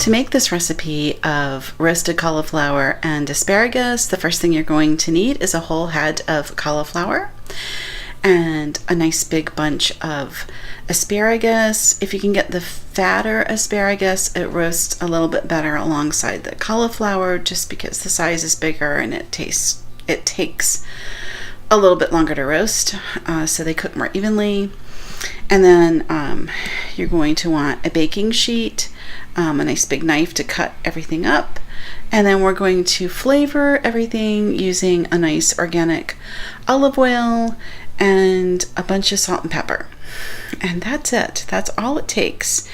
To make this recipe of roasted cauliflower and asparagus, the first thing you're going to need is a whole head of cauliflower and a nice big bunch of asparagus. If you can get the fatter asparagus, it roasts a little bit better alongside the cauliflower, just because the size is bigger and it takes a little bit longer to roast, so they cook more evenly. And then you're going to want a baking sheet, a nice big knife to cut everything up, and then we're going to flavor everything using a nice organic olive oil and a bunch of salt and pepper. And that's it. That's all it takes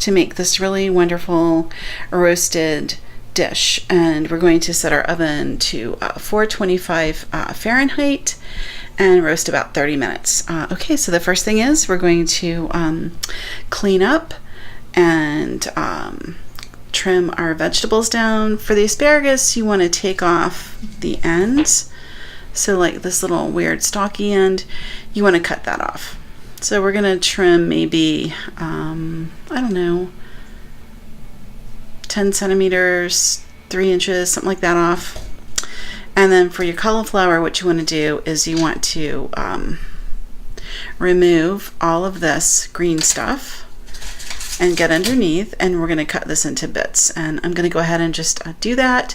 to make this really wonderful roasted dish. And we're going to set our oven to 425 Fahrenheit and roast about 30 minutes. Okay, so the first thing is we're going to clean up and trim our vegetables down. For the asparagus, you want to take off the ends. So like this little weird stalky end, you want to cut that off. So we're going to trim maybe, I don't know, 10 centimeters, 3 inches, something like that off. And then for your cauliflower, what you want to do is you want to remove all of this green stuff and get underneath, and we're going to cut this into bits. And I'm going to go ahead and just do that,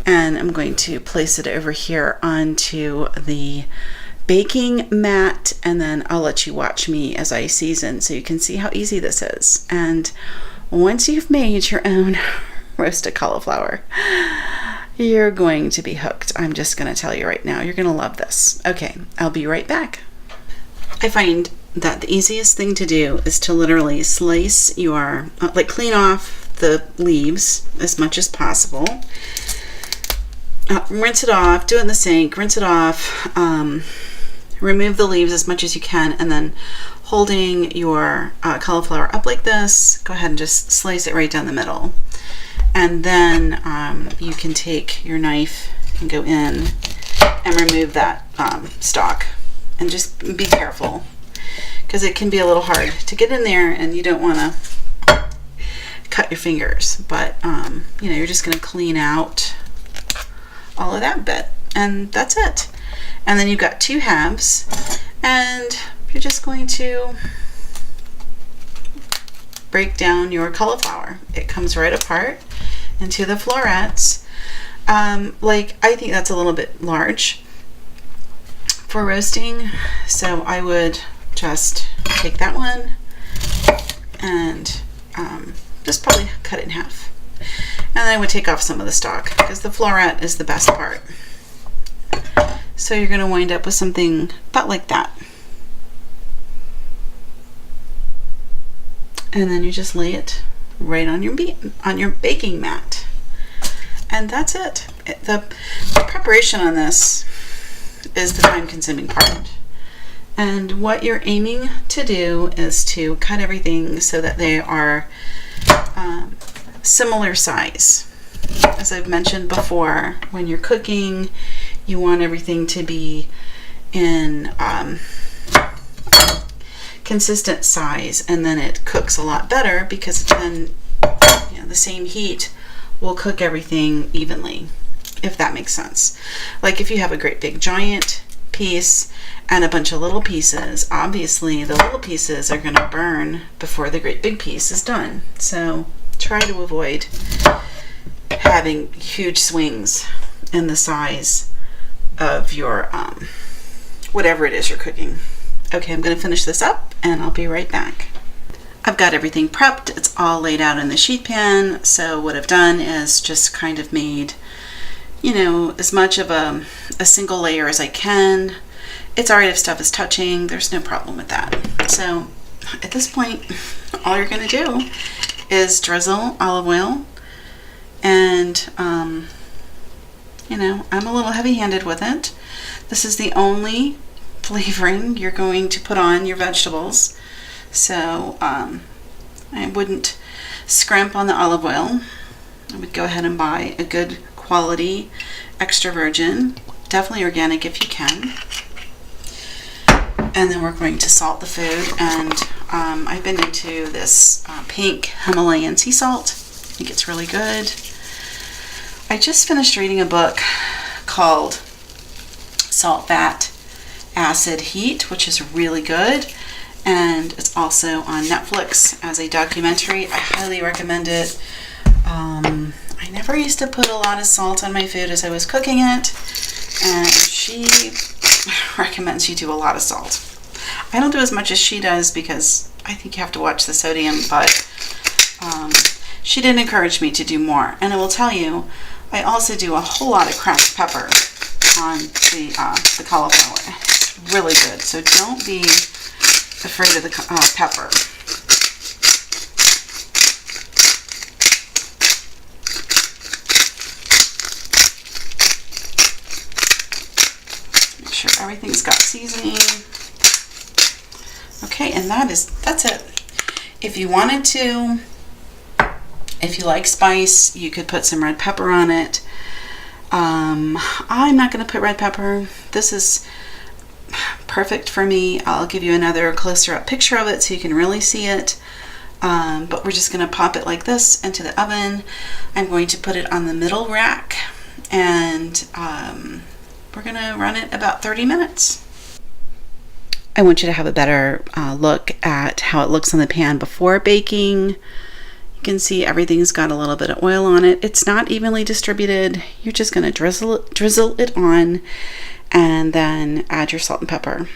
and I'm going to place it over here onto the baking mat, and then I'll let you watch me as I season so you can see how easy this is. And once you've made your own roasted cauliflower, you're going to be hooked. I'm just going to tell you right now, you're going to love this. Okay, I'll be right back. I find that the easiest thing to do is to literally slice your, clean off the leaves as much as possible. Rinse it off, do it in the sink, rinse it off, remove the leaves as much as you can, and then holding your cauliflower up like this, go ahead and just slice it right down the middle. And then you can take your knife and go in and remove that stalk. And just be careful, because it can be a little hard to get in there and you don't want to cut your fingers. But you're just going to clean out all of that bit, and that's it. And then you've got 2 halves, and you're just going to break down your cauliflower. It comes right apart into the florets. I think that's a little bit large for roasting, so I would just take that one and just probably cut it in half. And then I would take off some of the stalk, because the floret is the best part. So you're going to wind up with something about like that. And then you just lay it right on your baking mat. And that's it. The preparation on this is the time-consuming part. And what you're aiming to do is to cut everything so that they are similar size. As I've mentioned before, when you're cooking, you want everything to be in consistent size, and then it cooks a lot better, because then the same heat will cook everything evenly, if that makes sense. Like if you have a great big giant piece and a bunch of little pieces, obviously the little pieces are going to burn before the great big piece is done. So try to avoid having huge swings in the size of your whatever it is you're cooking. Okay, I'm going to finish this up and I'll be right back. I've got everything prepped. It's all laid out in the sheet pan. So what I've done is just kind of made, as much of a single layer as I can. It's alright if stuff is touching. There's no problem with that. So at this point, all you're going to do is drizzle olive oil. And, I'm a little heavy-handed with it. This is the only flavoring you're going to put on your vegetables. So I wouldn't scrimp on the olive oil. I would go ahead and buy a good quality extra virgin, definitely organic if you can. And then we're going to salt the food, and I've been into this pink Himalayan sea salt. think it's really good. I just finished reading a book called Salt, Fat, Acid, Heat, which is really good. And it's also on Netflix as a documentary. I highly recommend it. I never used to put a lot of salt on my food as I was cooking it, and she recommends you do a lot of salt. I don't do as much as she does because I think you have to watch the sodium, but she did encourage me to do more. And I will tell you, I also do a whole lot of cracked pepper on the cauliflower. It's really good, so don't be afraid of the pepper. Make sure everything's got seasoning. Okay, and that's it. If you wanted to, if you like spice, you could put some red pepper on it. I'm not going to put red pepper. This is perfect for me. I'll give you another closer up picture of it so you can really see it. But we're just going to pop it like this into the oven. I'm going to put it on the middle rack, and we're going to run it about 30 minutes. I want you to have a better look at how it looks on the pan before baking. You can see everything's got a little bit of oil on it. It's not evenly distributed. You're just going to drizzle it on, and then add your salt and pepper.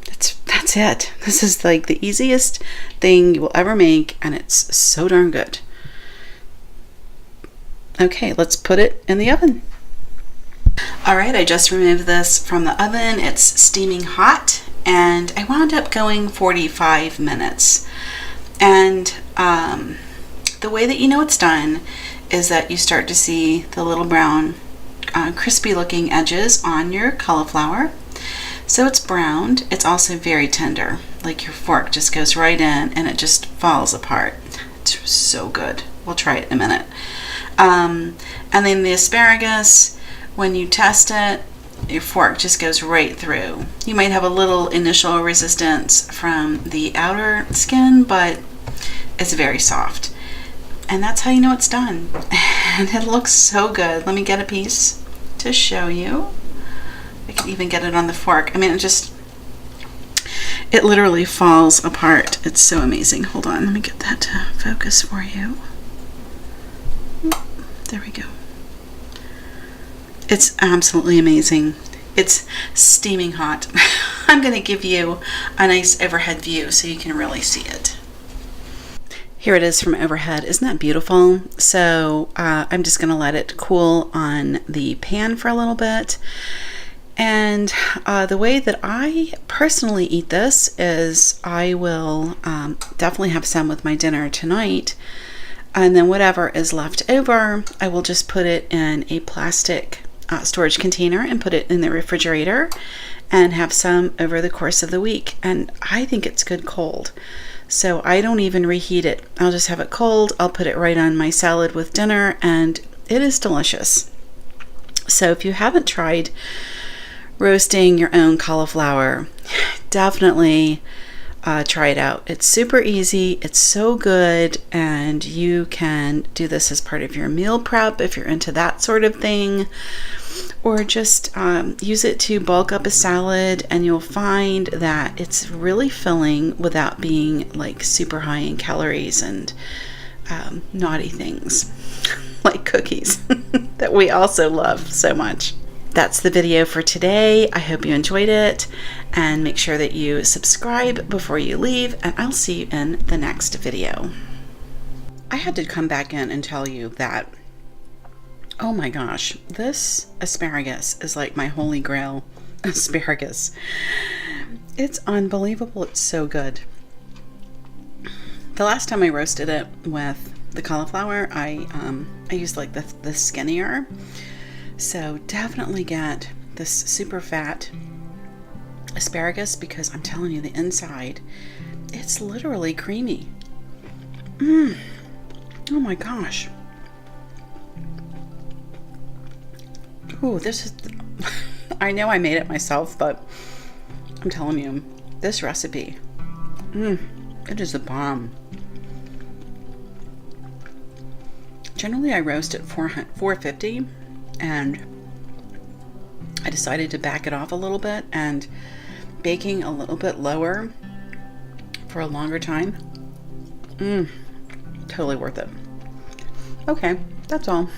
That's it. This is like the easiest thing you will ever make, and it's so darn good. Okay, let's put it in the oven. All right, I just removed this from the oven. It's steaming hot, and I wound up going 45 minutes. And the way that you know it's done is that you start to see the little brown crispy looking edges on your cauliflower. So it's browned. It's also very tender. Like your fork just goes right in and it just falls apart. It's so good. We'll try it in a minute. And then the asparagus, when you test it, your fork just goes right through. You might have a little initial resistance from the outer skin, but it's very soft. And that's how you know it's done. And it looks so good. Let me get a piece to show you. I can even get it on the fork. I mean, it literally falls apart. It's so amazing. Hold on, let me get that to focus for you. There we go. It's absolutely amazing. It's steaming hot. I'm going to give you a nice overhead view so you can really see it. Here it is from overhead. Isn't that beautiful? So I'm just going to let it cool on the pan for a little bit. And the way that I personally eat this is I will definitely have some with my dinner tonight. And then whatever is left over, I will just put it in a plastic storage container and put it in the refrigerator and have some over the course of the week. And I think it's good cold. So I don't even reheat it. I'll just have it cold. I'll put it right on my salad with dinner, and it is delicious. So if you haven't tried roasting your own cauliflower, definitely try it out. It's super easy. It's so good, and you can do this as part of your meal prep if you're into that sort of thing, or just use it to bulk up a salad, and you'll find that it's really filling without being like super high in calories and naughty things like cookies that we also love so much. That's the video for today. I hope you enjoyed it, and make sure that you subscribe before you leave, and I'll see you in the next video. I had to come back in and tell you that, oh my gosh, this asparagus is like my holy grail asparagus. It's unbelievable. It's so good. The last time I roasted it with the cauliflower, I used like the skinnier. So definitely get this super fat asparagus, because I'm telling you, the inside, it's literally creamy. Oh my gosh. Ooh, this is, I know I made it myself, but I'm telling you, this recipe, it is a bomb. Generally I roast at 450, and I decided to back it off a little bit and baking a little bit lower for a longer time. Totally worth it. Okay, that's all.